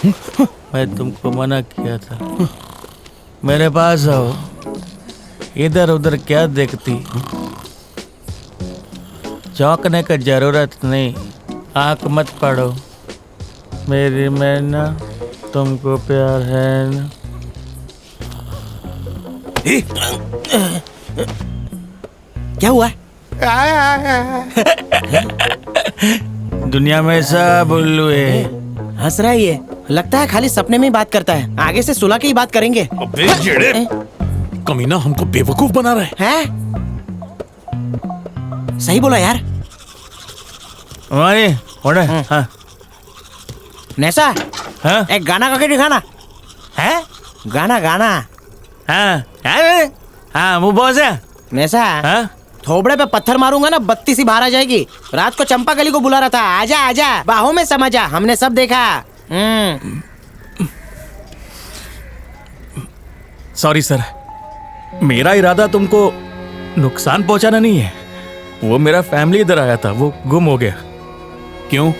मैं तुमको मना किया था। मेरे पास आओ। इधर उधर क्या देखती? चौंकने की जरूरत नहीं, आंख मत पड़ो। मेरी मैना, तुमको प्यार है ना? क्या हुआ? दुनिया में सब उल्लू है। हंस रहा है ये, लगता है खाली सपने में ही बात करता है। आगे से सुलह की ही बात करेंगे। अबे जेड़े, कमीना हमको बेवकूफ बना रहा है। सही बोला यार। हमारी हाँ। नैसा, हाँ? एक गाना गा के दिखाना है। गाना गाना। हाँ हाँ, मुँह बहुत है। नैसा, हाँ? थोबड़े पे पत्थर मारूंगा ना, बत्ती सी बाहर आ जाएगी। रात को चंपा कली को बुला रहा था, आजा आजा बाहों में समा जा, हमने सब देखा। सॉरी सर, मेरा इरादा तुमको नुकसान पहुंचाना नहीं है। वो मेरा फैमिली इधर आया था, वो गुम हो गया। क्यों?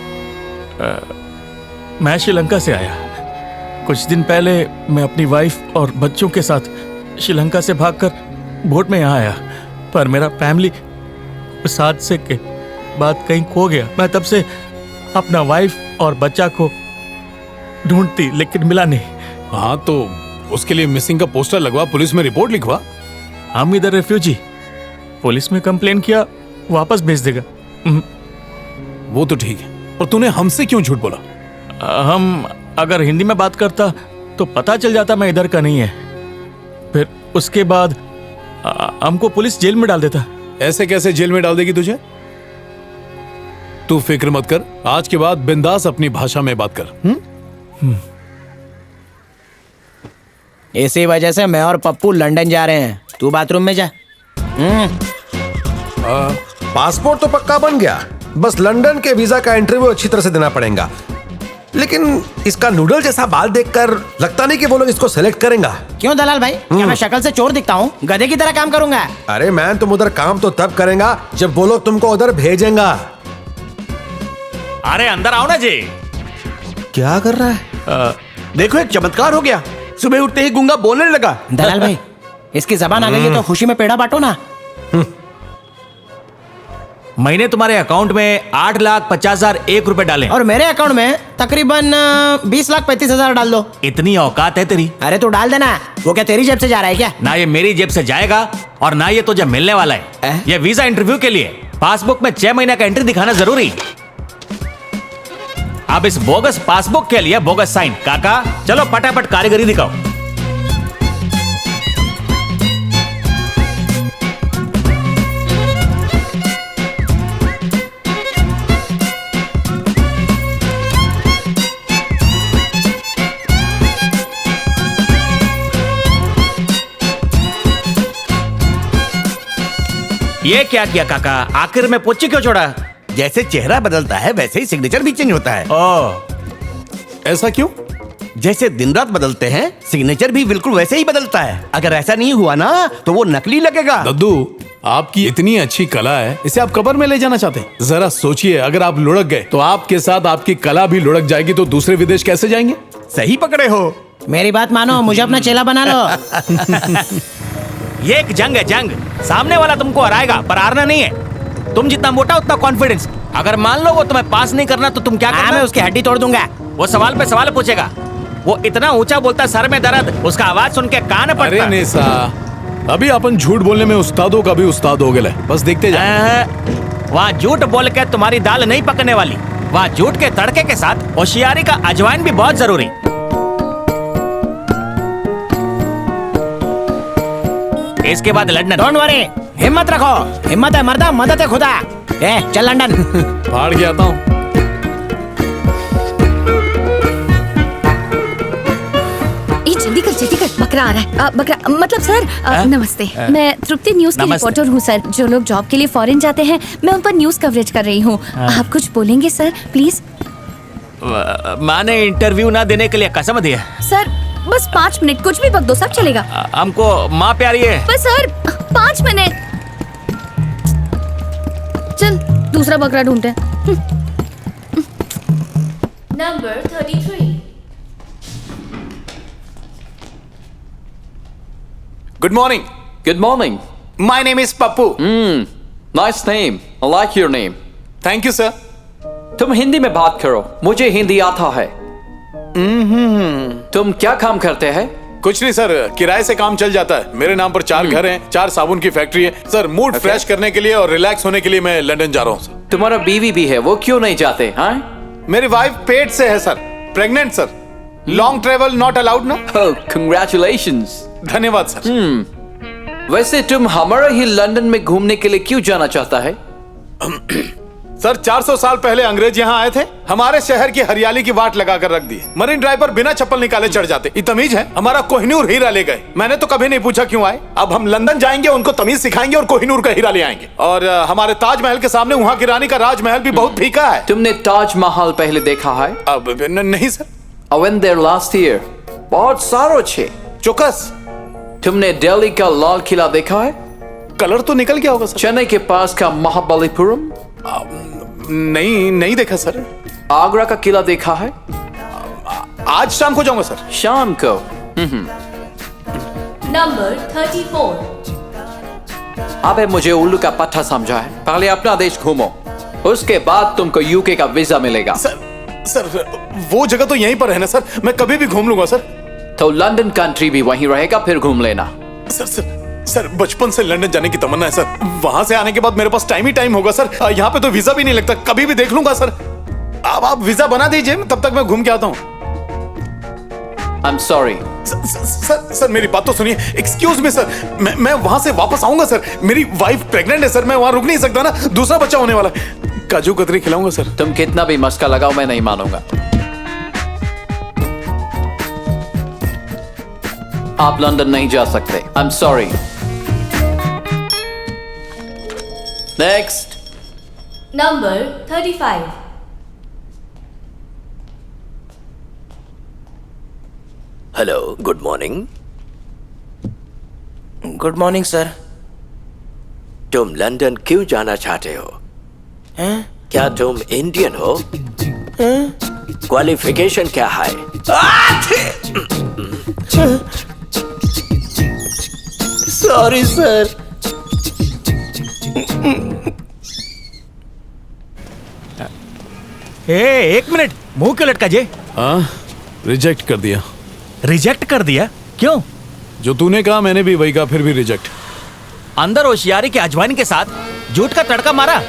मैं श्रीलंका से आया। कुछ दिन पहले मैं अपनी वाइफ और बच्चों के साथ श्रीलंका से भागकर बोट में यहाँ आया, पर मेरा फैमिली उस हादसे के बाद कहीं खो गया। मैं तब से अपना वाइफ और बच्चा को ढूंढती, लेकिन मिला नहीं। हाँ, तो उसके लिए मिसिंग का पोस्टर लगवा, पुलिस में रिपोर्ट लिखवा। हम इधर रेफ्यूजी, पुलिस में कंप्लेन किया, वापस भेज देगा। वो तो ठीक है, पर तूने हमसे क्यों झूठ बोला? हम अगर हिंदी में बात करता तो पता चल जाता मैं इधर का नहीं है। फिर उसके बाद हमको पुलिस जेल में डाल देता। ऐसे कैसे जेल में डाल देगी तुझे? तू फिक्र मत कर, आज के बाद बिंदास अपनी भाषा में बात कर। इसी वजह से मैं और पप्पू लंदन जा रहे हैं। तू बाथरूम में जा। पासपोर्ट तो पक्का बन गया, बस लंदन के वीजा का इंटरव्यू अच्छी तरह से देना पड़ेगा। लेकिन इसका नूडल जैसा बाल देखकर लगता नहीं कि वो लोग इसको सेलेक्ट करेंगा। क्यों दलाल भाई, क्या मैं शक्ल से चोर दिखता हूँ? गधे की तरह काम करूंगा। अरे मैन, तुम उधर काम तो तब करेगा जब वो लोग तुमको उधर भेजेंगा। अरे अंदर आओ ना जी। क्या कर रहा है? देखो, एक चमत्कार हो गया। सुबह उठते ही गूंगा बोलने लगा। दलाल भाई, इसकी जबान आ गई है तो खुशी में पेड़ा बांटो ना। महीने तुम्हारे अकाउंट में 8,50,001 रुपए डालें। और मेरे अकाउंट में तकरीबन 20,35,000 डाल दो। इतनी औकात है तेरी? अरे तू डाल देना। वो क्या तेरी जेब से जा रहा है क्या? ना ये मेरी जेब से जाएगा और ना ये तुझे मिलने वाला है। ये वीजा इंटरव्यू के लिए पासबुक में 6 महीने का एंट्री दिखाना जरूरी। अब इस बोगस पासबुक के लिए बोगस साइन। काका चलो फटाफट कारीगरी दिखाओ। ये क्या किया काका? आखिर में पोची क्यों छोड़ा? जैसे चेहरा बदलता है वैसे ही सिग्नेचर भी चेंज होता है। ओ, ऐसा क्यों? जैसे दिन रात बदलते हैं, सिग्नेचर भी बिल्कुल वैसे ही बदलता है। अगर ऐसा नहीं हुआ ना तो वो नकली लगेगा। दद्दू, आपकी इतनी अच्छी कला है, इसे आप कब्र में ले जाना चाहते हैं? जरा सोचिए, अगर आप लुढ़क गए तो आपके साथ आपकी कला भी लुढ़क जाएगी, तो दूसरे विदेश कैसे जाएंगे? सही पकड़े हो। मेरी बात मानो, मुझे अपना चेला बना लो। ये एक जंग है, जंग। सामने वाला तुमको हराएगा पर हारना नहीं है। तुम जितना मोटा उतना कॉन्फिडेंस। अगर मान लो वो तुम्हें पास नहीं करना तो तुम क्या करना? मैं उसकी हड्डी तोड़ दूंगा। वो सवाल पे सवाल पूछेगा। वो इतना ऊंचा बोलता, सर में दर्द, उसका आवाज सुन के कान पड़ता। अरे नेसा, अभी अपन झूठ बोलने में उस्तादों का भी उस्ताद हो गए। बस देखते जाए। वहाँ झूठ बोल के तुम्हारी दाल नहीं पकने वाली। वहाँ झूठ के तड़के के साथ होशियारी का अजवाइन भी बहुत जरूरी। इसके बाद लंदन। डोंट वरी, हिम्मत रखो। हिम्मत है मर्दा, मदद है खुदा। चल लंदन। फाड़ के आता हूँ। जल्दी कर, बकरा आ रहा है। बकरा मतलब सर, नमस्ते। मैं तृप्ति न्यूज की रिपोर्टर हूँ सर। जो लोग जॉब के लिए फॉरेन जाते हैं, मैं उन पर न्यूज कवरेज कर रही हूँ। आप कुछ बोलेंगे सर, प्लीज? मैंने इंटरव्यू ना देने के लिए कसम दी है सर। बस 5 मिनट, कुछ भी बक दो, सब चलेगा। हमको माँ प्यारी है। बस सर 5 मिनट। चल दूसरा बकरा ढूंढते हैं। Number 33. Good morning. Good morning. My name is Pappu. Nice name. I like your name. Thank you sir. तुम हिंदी में बात करो, मुझे हिंदी आता है। तुम क्या काम करते हैं? कुछ नहीं सर, किराए से काम चल जाता है। मेरे नाम पर 4 घर हैं, 4 साबुन की फैक्ट्री है सर। मूड फ्रेश करने के लिए और रिलैक्स होने के लिए मैं लंदन जा रहा हूँ सर। तुम्हारा बीवी भी है, वो क्यों नहीं जाते? हाँ? मेरी वाइफ पेट से है sir, pregnant sir. Long travel not allowed ना। Oh, congratulations. धन्यवाद सर। वैसे तुम हमारा ही लंदन में घूमने के लिए क्यों जाना चाहता है? सर 400 साल पहले अंग्रेज यहाँ आए थे, हमारे शहर की हरियाली की वाट लगा कर रख दी। मरीन ड्राइव पर बिना चप्पल निकाले चढ़ जाते। ये तमीज है? हमारा कोहिनूर हीरा ले गए। मैंने तो कभी नहीं पूछा क्यों आए। अब हम लंदन जाएंगे, उनको तमीज सिखाएंगे और कोहिनूर का हीरा ले आएंगे। और हमारे ताजमहल के सामने वहाँ की रानी का राजमहल भी बहुत फीका है। तुमने ताजमहल पहले देखा है? अब नहीं sir. I went there last year. बहुत सारो छे। चौकस। तुमने दिल्ली का लाल किला देखा है? कलर तो निकल गया होगा सर। चेन्नई के पास का महाबलीपुरम? नहीं देखा सर। आगरा का किला देखा है? आज शाम को जाऊंगा सर। शाम को? नंबर 34। अबे मुझे उल्लू का पट्टा समझा है। पहले अपना देश घूमो, उसके बाद तुमको यूके का वीजा मिलेगा। सर वो जगह तो यहीं पर है ना सर, मैं कभी भी घूम लूंगा सर। तो लंदन कंट्री भी वहीं रहेगा, फिर घूम लेना। सर बचपन से लंदन जाने की तमन्ना है सर। वहां से आने के बाद मेरे पास टाइम ही टाइम होगा सर। यहाँ पे तो वीजा भी नहीं लगता, कभी भी देख लूंगा सर। अब आप वीजा बना दीजिए, तब तक मैं घूम के आता हूँ। I'm sorry. सर मेरी बात तो सुनिए। एक्सक्यूज मी सर, मैं वहां से वापस आऊंगा सर। मेरी वाइफ प्रेग्नेंट है सर, मैं वहां रुक नहीं सकता ना, दूसरा बच्चा होने वाला है। काजू कतरी खिलाऊंगा सर। तुम कितना भी मस्का लगाओ, मैं नहीं मानूंगा। आप लंदन नहीं जा सकते। I'm sorry. Next. Number 35। Hello, good morning. Good morning sir. तुम लंदन क्यों जाना चाहते हो? हैं? क्या तुम इंडियन हो? क्वालिफिकेशन क्या है? Sorry sir. एक मिनट, मुंह क्यों लटका जे? हाँ, रिजेक्ट कर दिया। रिजेक्ट कर दिया? क्यों? जो तूने कहा मैंने भी वही कहा, फिर भी रिजेक्ट। अंदर होशियारी के अजवाइन के साथ झूठ का तड़का मारा।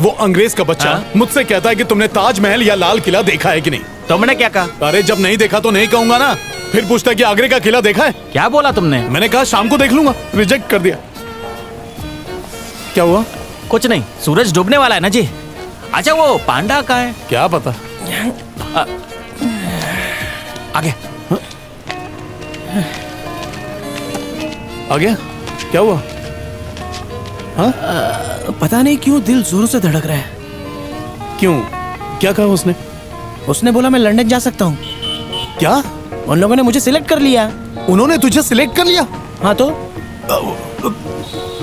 वो अंग्रेज का बच्चा मुझसे कहता है कि तुमने ताजमहल या लाल किला देखा है कि नहीं। तुमने क्या कहा? अरे जब नहीं देखा तो नहीं कहूंगा ना। फिर पूछता है कि आगरे का किला देखा है। क्या बोला तुमने? मैंने कहा शाम को देख लूंगा। रिजेक्ट कर दिया। क्या हुआ? कुछ नहीं, सूरज डूबने वाला है ना जी। अच्छा वो पांडा कहाँ है? क्या पता। आगे। आ गया? क्या हुआ? हाँ? पता नहीं क्यों दिल जोरों से धड़क रहा है। क्यों? क्या कहा उसने? उसने बोला मैं लंदन जा सकता हूँ। क्या? उन लोगों ने मुझे सिलेक्ट कर लिया। उन्होंने तुझे सिलेक्ट कर लिया? हाँ तो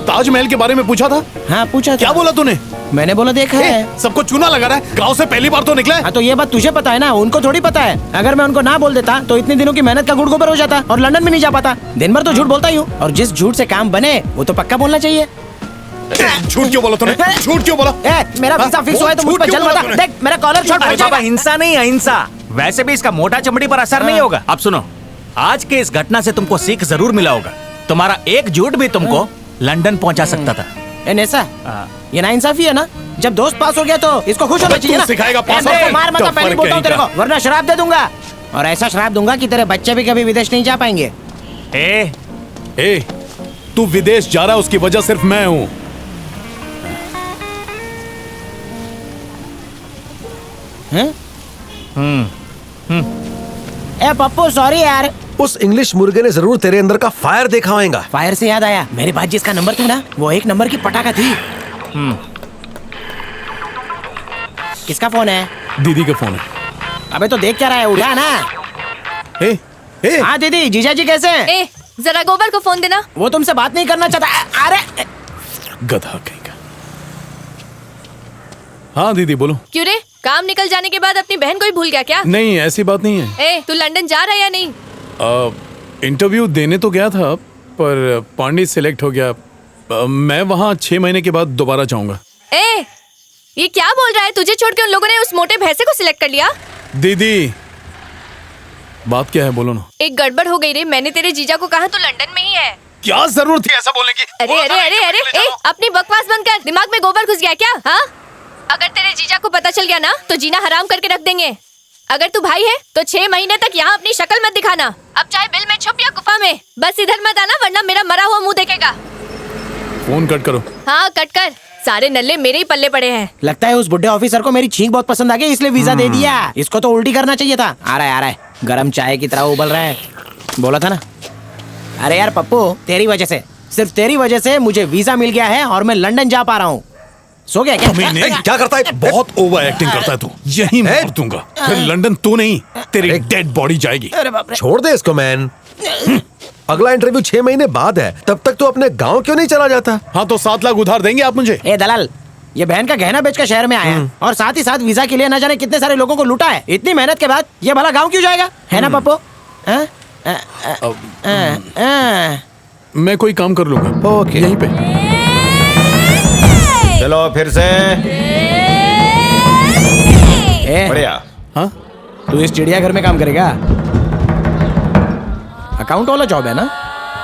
ताजमहल के बारे में पूछा था? हाँ पूछा था। क्या बोला तूने? मैंने बोला देखा है। सबको चूना लगा रहा है। गांव से पहली बार तो निकला है। हाँ तो ये बात तुझे पता है ना, उनको थोड़ी पता है। अगर मैं उनको ना बोल देता तो इतने दिनों की मेहनत का गुड़ गोबर हो जाता और लंदन में नहीं जा पाता। दिन भर तो झूठ बोलता ही हूँ, और जिस झूठ से काम बने वो तो पक्का बोलना चाहिए। झूठ क्यों बोला तूने? झूठ क्यों बोला? मेरा वीजा फिक्स हुआ है तो मुझ पर जल मत। देख मेरा कॉलर शॉट अरे बाबा, हिंसा नहीं, अहिंसा। वैसे भी इसका मोटा चमड़ी पर असर नहीं होगा। अब सुनो, आज के इस घटना से तुमको सीख जरूर मिला होगा। तुम्हारा एक झूठ भी तुमको लंदन पहुंचा सकता था। ऐसा ये नाइंसाफी है ना। जब दोस्त पास हो गया तो इसको खुश होना चाहिए ना। सिखाएगा पास मेरे को मार मत, पहले बोलता हूँ तेरे को, वरना शराब दे दूंगा। और ऐसा शराब दूंगा कि तेरे बच्चे भी कभी विदेश नहीं जा पाएंगे। तू विदेश जा रहा है उसकी वजह सिर्फ मैं हूँ। ए पप्पू सॉरी यार। उस इंग्लिश मुर्गे ने जरूर तेरे अंदर का फायर देखा होगा। फायर से याद आया, मेरे पास जिसका नंबर था ना, वो 1 नंबर की पटाखा थी। किसका फोन है? दीदी का फोन है। अबे तो देख क्या रहा है, उठा ना। हाँ दीदी, जीजा जी कैसे हैं? ए, जरा गोबर को फोन देना। वो तुमसे बात नहीं करना चाहता। अरे गधा कहीं का। हाँ दीदी बोलो। क्यों रे, काम निकल जाने के बाद अपनी बहन को ही भूल गया क्या? नहीं ऐसी बात नहीं है। ए, तू लंदन जा रहा है या नहीं? इंटरव्यू देने तो गया था पर पांडे सिलेक्ट हो गया। मैं वहाँ 6 महीने के बाद दोबारा जाऊंगा। ए, ये क्या बोल रहा है? तुझे छोड़ के उन लोगों ने उस मोटे भैंसे को सिलेक्ट कर लिया? दीदी बात क्या है, बोलो ना। एक गड़बड़ हो गई रे। मैंने तेरे जीजा को कहा तो लंदन में ही है। क्या जरूरत थी ऐसा बोलने की? अरे अरे अरे अरे ए, अपनी बकवास बंद कर। दिमाग में गोबर घुस गया क्या? हाँ, अगर तेरे जीजा को पता चल गया ना तो जीना हराम करके रख देंगे। अगर तू भाई है तो 6 महीने तक यहाँ अपनी शक्ल मत दिखाना। अब चाहे बिल में छुप या गुफा में, बस इधर मत आना वरना मेरा मरा हुआ मुंह देखेगा। फोन कट करो। हाँ कट कर। सारे नल्ले मेरे ही पल्ले पड़े हैं। लगता है उस बुढ़े ऑफिसर को मेरी छींक बहुत पसंद आ गई इसलिए वीजा दे दिया। इसको तो उल्टी करना चाहिए था। आ रहा है गरम चाय की तरह उबल रहा है। बोला था ना। अरे यार पप्पू, तेरी वजह से, सिर्फ तेरी वजह से मुझे वीजा मिल गया है और मैं लंदन जा पा रहा हूँ। सो गया क्या? क्या करता है? बहुत ओवर एक्टिंग करता है तू। यही मार दूंगा। फिर लंदन तू नहीं, तेरी डेड बॉडी जाएगी। अरे बाप रे। छोड़ दे इसको मैन। अगला इंटरव्यू 6 महीने बाद है, तब तक तो अपने गांव क्यों नहीं चला जाता? हाँ तो 7 लाख उधार देंगे आप मुझे? ए दलाल, ये बहन का गहना बेच कर शहर में आया और साथ ही साथ वीजा के लिए न जाने कितने सारे लोगों को लूटा है। इतनी मेहनत के बाद ये भला गांव क्यों जाएगा? है ना पप्पू? मैं कोई काम कर लूंगा। ओके। यहीं पे। चलो फिर से। बढ़िया। हाँ तू इस चिड़ियाघर में काम करेगा? अकाउंट वाला जॉब है ना?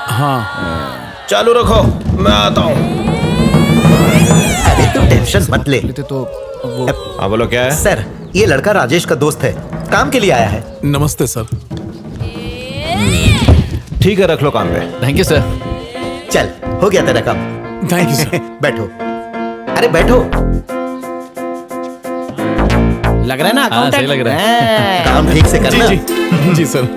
हाँ। चालू रखो, मैं आता हूँ। अरे तू टेंशन मत ले। हाँ बोलो क्या है? सर, ये लड़का राजेश का दोस्त है, काम के लिए आया है। नमस्ते सर। ठीक है, रख लो काम पे। Thank you sir. चल, हो गया तेरा काम। Thank you sir. बैठो। अरे बैठो। लग रहा है ना अकाउंटेंट? सही लग रहा है। काम ठीक से करना। जी जी सर।